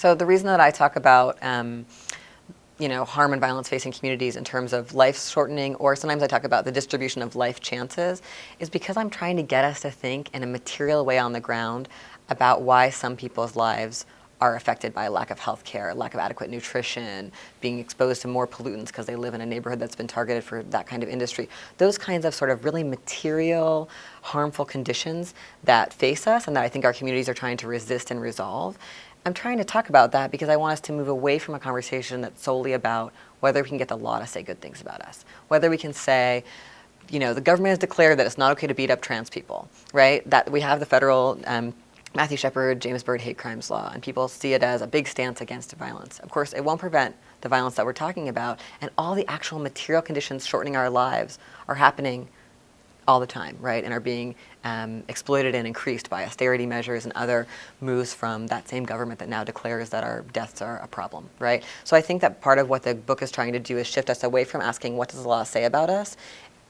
So the reason that I talk about harm and violence facing communities in terms of life shortening, or sometimes I talk about the distribution of life chances, is because I'm trying to get us to think in a material way on the ground about why some people's lives are affected by lack of health care, lack of adequate nutrition, being exposed to more pollutants because they live in a neighborhood that's been targeted for that kind of industry. Those kinds of sort of really material, harmful conditions that face us and that I think our communities are trying to resist and resolve. I'm trying to talk about that because I want us to move away from a conversation that's solely about whether we can get the law to say good things about us, whether we can say, the government has declared that it's not okay to beat up trans people, right? That we have the federal Matthew Shepard, James Byrd hate crimes law, and people see it as a big stance against violence. Of course, it won't prevent the violence that we're talking about, and all the actual material conditions shortening our lives are happening all the time, right, and are being exploited and increased by austerity measures and other moves from that same government that now declares that our deaths are a problem, right? So I think that part of what the book is trying to do is shift us away from asking what does the law say about us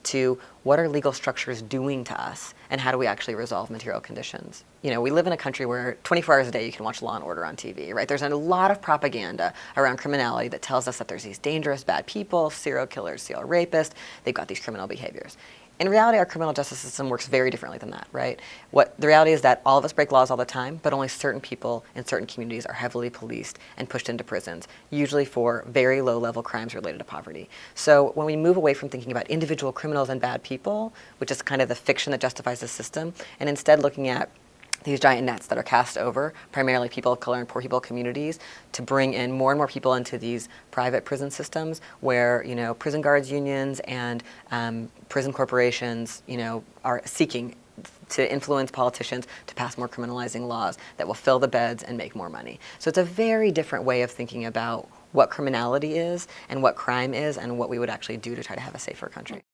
to what are legal structures doing to us and how do we actually resolve material conditions. We live in a country where 24 hours a day you can watch Law and Order on TV, right? There's a lot of propaganda around criminality that tells us that there's these dangerous, bad people, serial killers, serial rapists, they've got these criminal behaviors. In reality, our criminal justice system works very differently than that, right? The reality is that all of us break laws all the time, but only certain people in certain communities are heavily policed and pushed into prisons, usually for very low-level crimes related to poverty. So when we move away from thinking about individual criminals and bad people, which is kind of the fiction that justifies the system, and instead looking at these giant nets that are cast over primarily people of color and poor people communities to bring in more and more people into these private prison systems where prison guards unions and prison corporations are seeking to influence politicians to pass more criminalizing laws that will fill the beds and make more money. So it's a very different way of thinking about what criminality is and what crime is and what we would actually do to try to have a safer country.